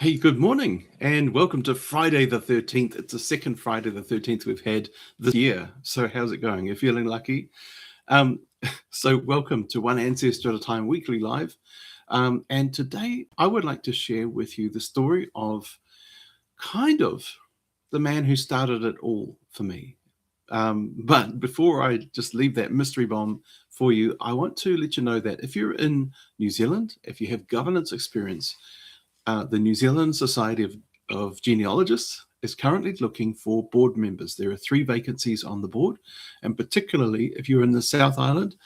Hey, good morning, and welcome to Friday the 13th. It's the second Friday the 13th we've had this year. So how's it going? You're feeling lucky? Um, so welcome to One Ancestor at a Time Weekly Live. And today I would like to share with you the story of kind of the man who started it all for me. But before I just leave that mystery bomb for you, I want to let you know that if you're in New Zealand, if you have governance experience, the New Zealand Society of Genealogists is currently looking for board members. There are 3 vacancies on the board, and particularly if you're in the South Island,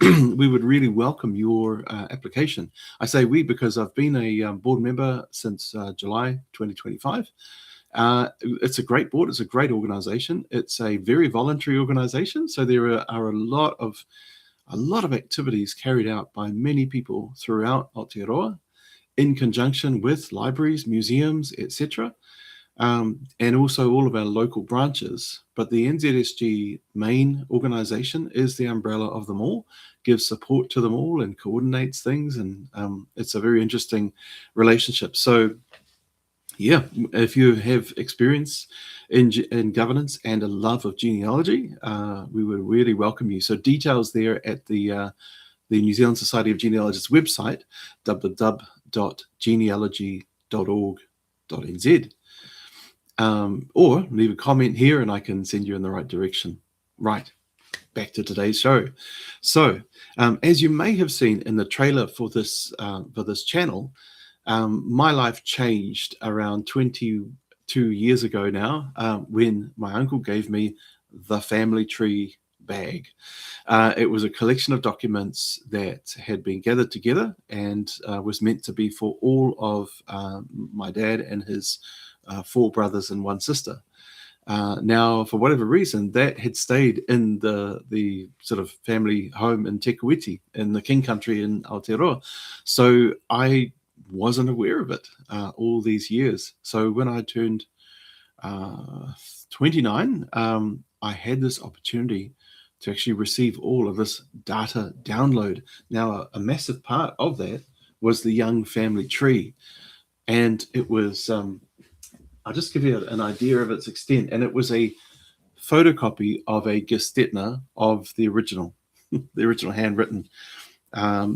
we would really welcome your application. I say we because I've been a board member since July 2025. It's a great board. It's a great organization. It's a very voluntary organization, so there are a lot of activities carried out by many people throughout Aotearoa, in conjunction with libraries, museums, etc., and also all of our local branches. But the NZSG main organisation is the umbrella of them all, gives support to them all and coordinates things, and it's a very interesting relationship. So yeah, if you have experience in governance and a love of genealogy, we would really welcome you. So details there at the New Zealand Society of Genealogists website, www.genealogy.org.nz. Or leave a comment here and I can send you in the right direction. Right, back to today's show. So, as you may have seen in the trailer for this channel, my life changed around 22 years ago now, when my uncle gave me the family tree bag. It was a collection of documents that had been gathered together and was meant to be for all of my dad and his 4 brothers and 1 sister. Now, for whatever reason, that had stayed in the sort of family home in Te Kuiti, in the King Country in Aotearoa. So I wasn't aware of it all these years. So when I turned 29, I had this opportunity to actually receive all of this data download. Now, a massive part of that was the Young Family Tree. And it was, I'll just give you an idea of its extent. And it was a photocopy of a Gestetner of the original, the original handwritten.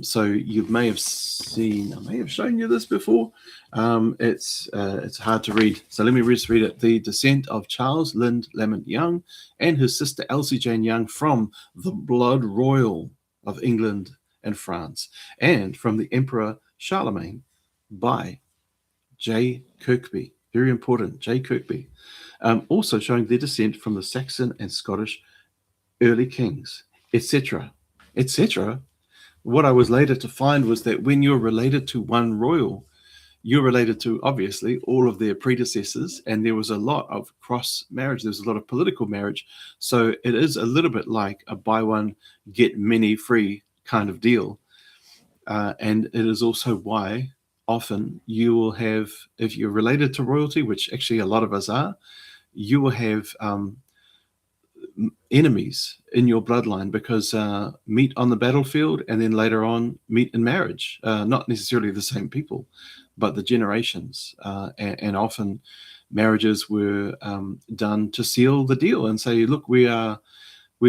So you may have seen, I may have shown you this before. It's hard to read. So let me just read it. The descent of Charles Lynd Lamont Young and his sister Elsie Jane Young from the blood royal of England and France, and from the Emperor Charlemagne by J. Kirkby. Very important, J. Kirkby. Also showing their descent from the Saxon and Scottish early kings, etc., etc. What I was later to find was that when you're related to one royal, you're related to, obviously, all of their predecessors, and there was a lot of cross marriage. There's a lot of political marriage. So it is a little bit like a buy one, get many free kind of deal. And it is also why often you will have, if you're related to royalty, which actually a lot of us are, you will have enemies in your bloodline, because meet on the battlefield and then later on meet in marriage. Not necessarily the same people, but the generations. And often marriages were done to seal the deal and say, look, we've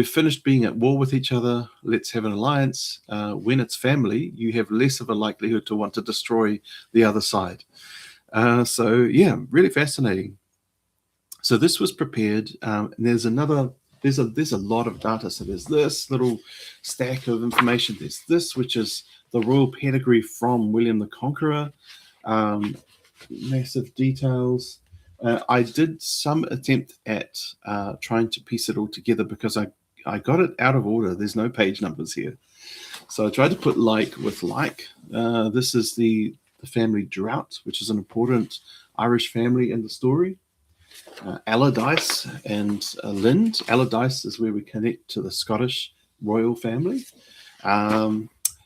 finished being at war with each other. Let's have an alliance. When it's family, you have less of a likelihood to want to destroy the other side. So yeah, really fascinating. So this was prepared. And there's a lot of data. So there's this little stack of information. There's this, which is the royal pedigree from William the Conqueror. Massive details. I did some attempt at trying to piece it all together because I got it out of order. There's no page numbers here. So I tried to put like with like. This is the family Drought, which is an important Irish family in the story. Allardyce and Lynd. Allardyce is where we connect to the Scottish royal family.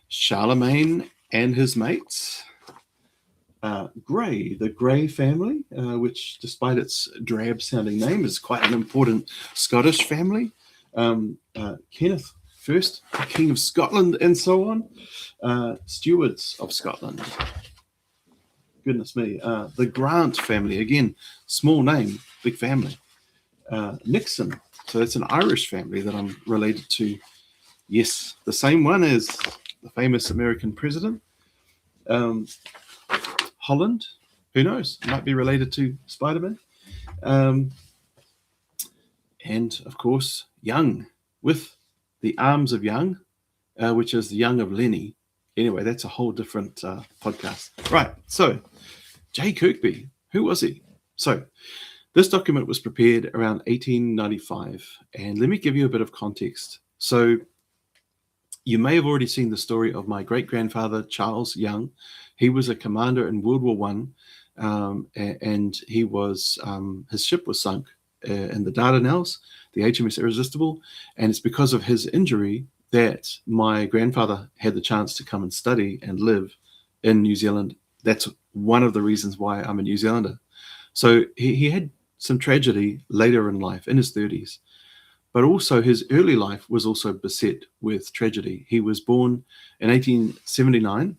Charlemagne and his mates. Grey, the Grey family, which despite its drab sounding name is quite an important Scottish family. Kenneth I, King of Scotland, and so on. Stewards of Scotland. goodness me. The Grant family, again, small name, big family. Nixon, so it's an Irish family that I'm related to. Yes, the same one as the famous American president. Holland, who knows, might be related to Spider-Man. And of course, Young, with the arms of Young, which is the Young of Lenny. Anyway, that's a whole different podcast. Right, so J. Kirkby, who was he? So this document was prepared around 1895, and let me give you a bit of context. So you may have already seen the story of my great-grandfather, Charles Young. He was a commander in World War I, and he was his ship was sunk in the Dardanelles, the HMS Irresistible, and it's because of his injury that my grandfather had the chance to come and study and live in New Zealand. That's one of the reasons why I'm a New Zealander. So he had some tragedy later in life, in his 30s, but also his early life was also beset with tragedy. He was born in 1879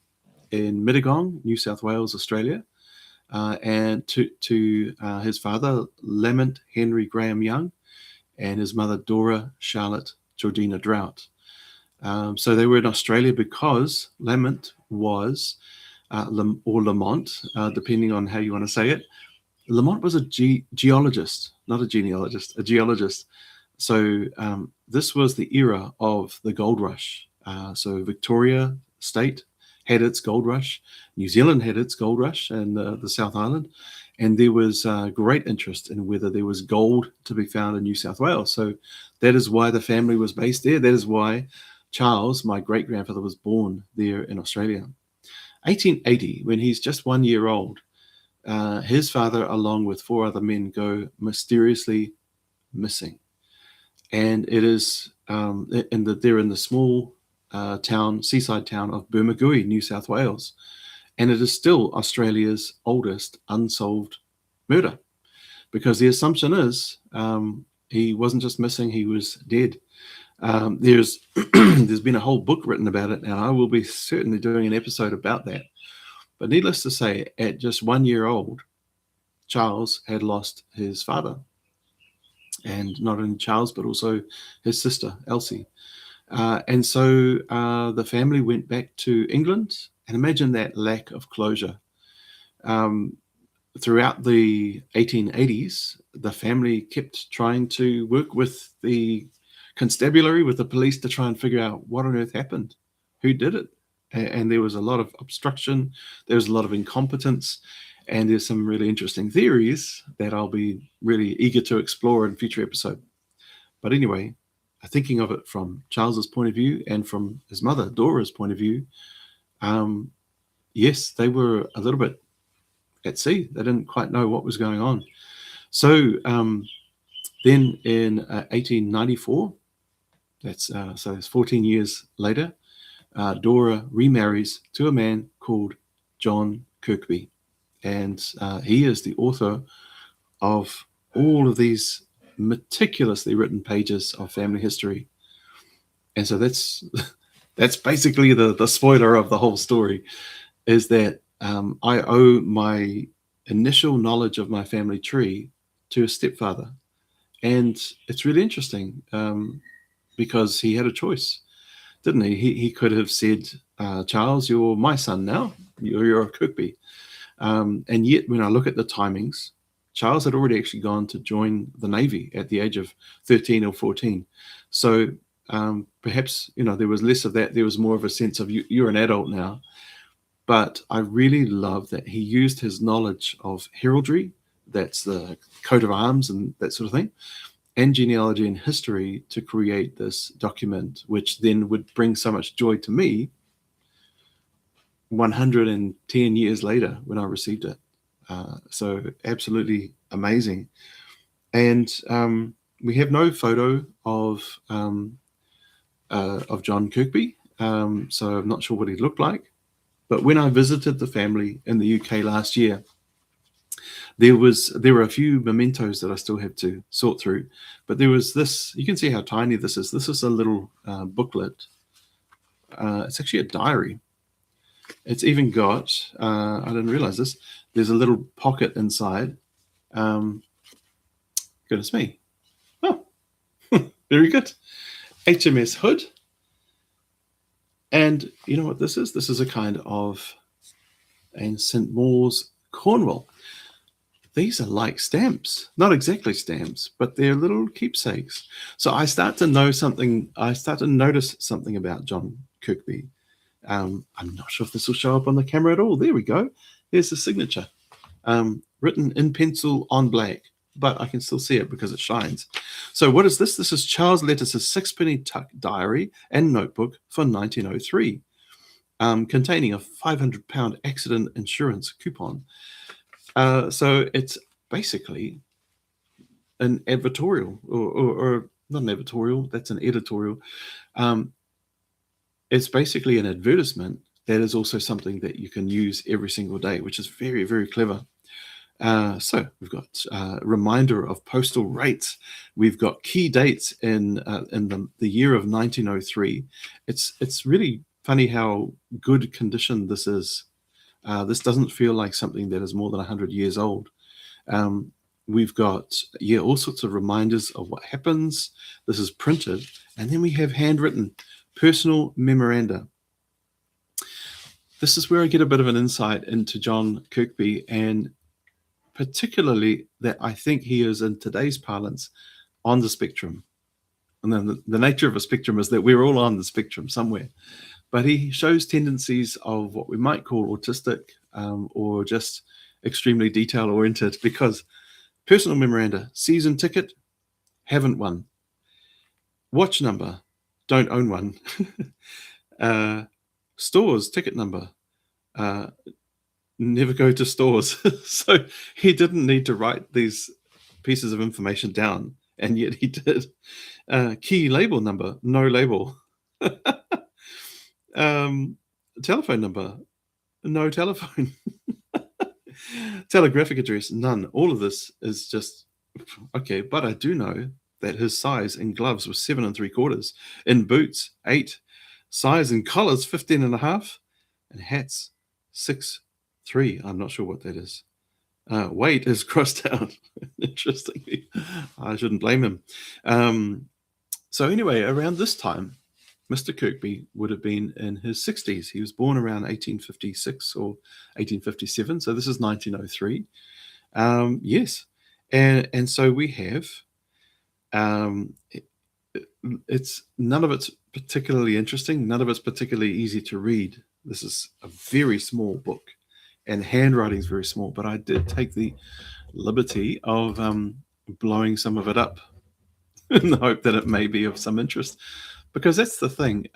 in Mittagong, New South Wales, Australia, and to his father, Lamont Henry Graham Young, and his mother, Dora Charlotte Georgina Drought. So they were in Australia because Lamont was, or Lamont, depending on how you want to say it. Lamont was a geologist, not a genealogist, a geologist. So this was the era of the gold rush. So Victoria State had its gold rush. New Zealand had its gold rush in the South Island. And there was great interest in whether there was gold to be found in New South Wales. So that is why the family was based there. That is why Charles, my great-grandfather, was born there in Australia. 1880, when he's just 1 year old, his father, along with 4 other men, go mysteriously missing. And it is they're in the small seaside town of Bermagui, New South Wales. And it is still Australia's oldest unsolved murder, because the assumption is he wasn't just missing, he was dead. There's been a whole book written about it, and I will be certainly doing an episode about that. But needless to say, at just 1 year old, Charles had lost his father. And not only Charles, but also his sister, Elsie. And so the family went back to England, and imagine that lack of closure. Throughout the 1880s, the family kept trying to work with the constabulary, with the police, to try and figure out what on earth happened, who did it. And there was a lot of obstruction, there was a lot of incompetence, and there's some really interesting theories that I'll be really eager to explore in future episode. But anyway, thinking of it from Charles's point of view and from his mother, Dora's point of view, yes, they were a little bit at sea. They didn't quite know what was going on. So then in 1894, so it's 14 years later, Dora remarries to a man called John Kirkby. And he is the author of all of these meticulously written pages of family history. And so that's basically the spoiler of the whole story, is that I owe my initial knowledge of my family tree to a stepfather. And it's really interesting because he had a choice, didn't he? He could have said, Charles, you're my son now. You're a Kirkby. And yet, when I look at the timings, Charles had already actually gone to join the Navy at the age of 13 or 14. So perhaps, there was less of that. There was more of a sense of you're an adult now. But I really love that he used his knowledge of heraldry, that's the coat of arms and that sort of thing, and genealogy and history to create this document, which then would bring so much joy to me 110 years later when I received it. So absolutely amazing. And we have no photo of John Kirkby, so I'm not sure what he looked like. But when I visited the family in the UK last year, there were a few mementos that I still have to sort through. But there was this, you can see how tiny this is. This is a little booklet. It's actually a diary. It's even got, I didn't realize this, there's a little pocket inside. Goodness me. Oh, very good. HMS hood. And you know what this is? This is a kind of in St. Mawes, Cornwall. These are like stamps, not exactly stamps, but they're little keepsakes. So I start to know something. I start to notice something about John Kirkby. I'm not sure if this will show up on the camera at all. There we go. Here's the signature, written in pencil on black, but I can still see it because it shines. So what is this? This is Charles Lettuce's Sixpenny Tuck Diary and Notebook for 1903, containing a £500 accident insurance coupon. So it's basically an advertorial, or not an advertorial, that's an editorial. It's basically an advertisement that is also something that you can use every single day, which is very, very clever. So we've got a reminder of postal rates. We've got key dates in the year of 1903. It's really funny how good condition this is. This doesn't feel like something that is more than 100 years old. We've got, all sorts of reminders of what happens. This is printed. And then we have handwritten personal memoranda. This is where I get a bit of an insight into John Kirkby, and particularly that I think he is, in today's parlance, on the spectrum. And then the nature of a spectrum is that we're all on the spectrum somewhere. But he shows tendencies of what we might call autistic, or just extremely detail-oriented, because personal memoranda, season ticket, haven't one. Watch number, don't own one. Stores, ticket number, never go to stores. So he didn't need to write these pieces of information down, and yet he did. Key label number, no label. Telephone number, no telephone. Telegraphic address, none. All of this is just okay. But I do know that his size in gloves was 7 3/4, in boots 8, size in collars 15.5, and hats 6'3". I'm not sure what that is. Weight is crossed out. Interestingly, I shouldn't blame him. So anyway, around this time, Mr. Kirkby would have been in his 60s. He was born around 1856 or 1857. So this is 1903. Yes. And so we have, it's none of it's particularly interesting. None of it's particularly easy to read. This is a very small book, and handwriting is very small, but I did take the liberty of blowing some of it up in the hope that it may be of some interest. Because that's the thing.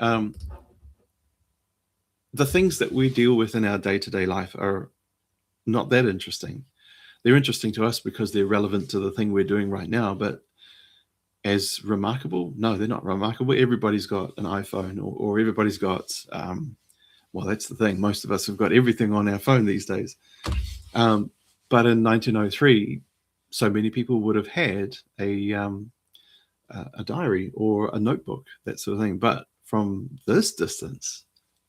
The things that we deal with in our day-to-day life are not that interesting. They're interesting to us because they're relevant to the thing we're doing right now. But as remarkable? No, they're not remarkable. Everybody's got an iPhone, or everybody's got, well, that's the thing. Most of us have got everything on our phone these days. But in 1903, so many people would have had a diary or a notebook, that sort of thing. But from this distance,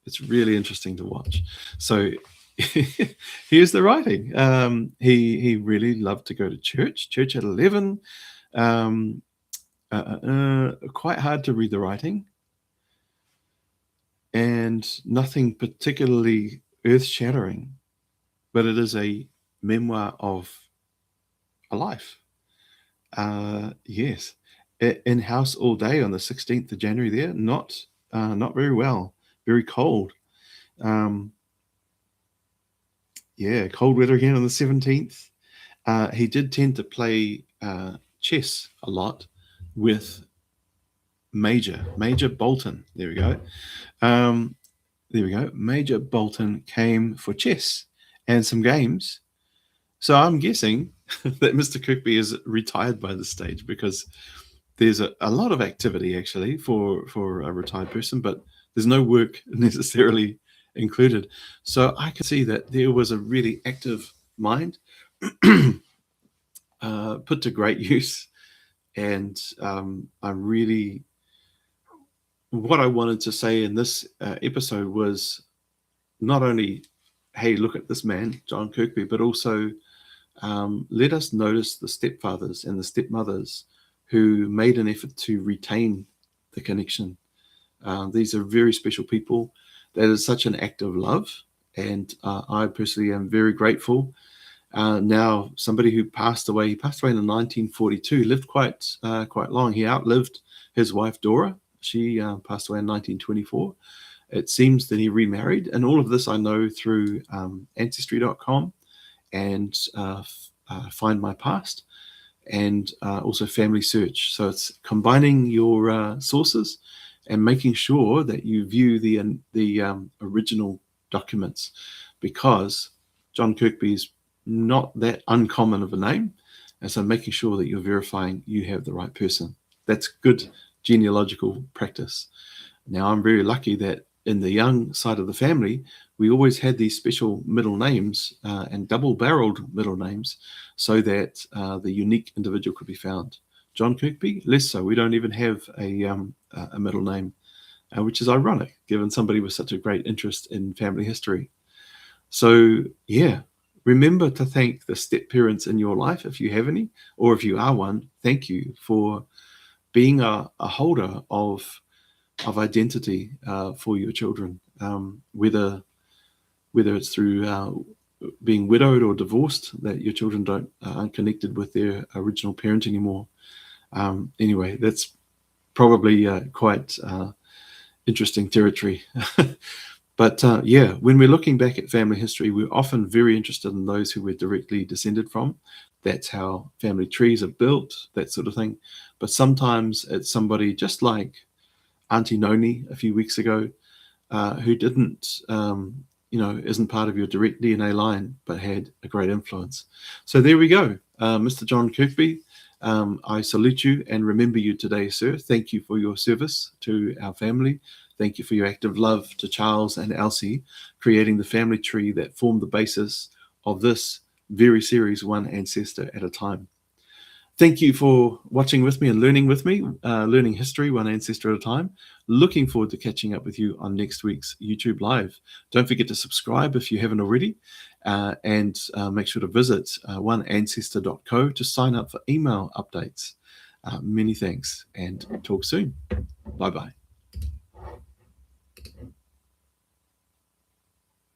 it's really interesting to watch. So here's the writing. He really loved to go to church at 11. Quite hard to read the writing, and nothing particularly earth-shattering, but it is a memoir of a life. Yes. In house all day on the 16th of January there. Not very well. Very cold. Cold weather again on the 17th. He did tend to play chess a lot with Major Bolton. There we go. Major Bolton came for chess and some games. So I'm guessing that Mr. Kirkby is retired by this stage, because there's a lot of activity actually for a retired person, but there's no work necessarily included. So I can see that there was a really active mind put to great use. And what I wanted to say in this episode was not only, hey, look at this man, John Kirkby, but also let us notice the stepfathers and the stepmothers who made an effort to retain the connection. These are very special people. That is such an act of love. And I personally am very grateful. Now, somebody who passed away, he passed away in 1942, lived quite long. He outlived his wife, Dora. She passed away in 1924. It seems that he remarried. And all of this I know through Ancestry.com and Find My Past, and also Family Search. So it's combining your sources and making sure that you view the original documents, because John Kirkby is not that uncommon of a name, and so making sure that you're verifying you have the right person. That's good genealogical practice. Now, I'm very lucky that in the Young side of the family, we always had these special middle names and double-barreled middle names, so that the unique individual could be found. John Kirkby, less so. We don't even have a middle name, which is ironic, given somebody with such a great interest in family history. So, yeah, remember to thank the step-parents in your life, if you have any, or if you are one. Thank you for being a holder of identity for your children, whether it's through being widowed or divorced, that your children aren't connected with their original parent anymore. Anyway, that's probably quite interesting territory. But yeah, when we're looking back at family history, we're often very interested in those who we're directly descended from. That's how family trees are built, that sort of thing. But sometimes it's somebody just like Auntie Noni a few weeks ago, who didn't, isn't part of your direct DNA line, but had a great influence. So there we go. Mr. John Kirkby, I salute you and remember you today, sir. Thank you for your service to our family. Thank you for your act of love to Charles and Elsie, creating the family tree that formed the basis of this very series, One Ancestor at a Time. Thank you for watching with me and learning with me, learning history, one ancestor at a time. Looking forward to catching up with you on next week's YouTube Live. Don't forget to subscribe if you haven't already, and make sure to visit oneancestor.co to sign up for email updates. Many thanks and talk soon. Bye-bye.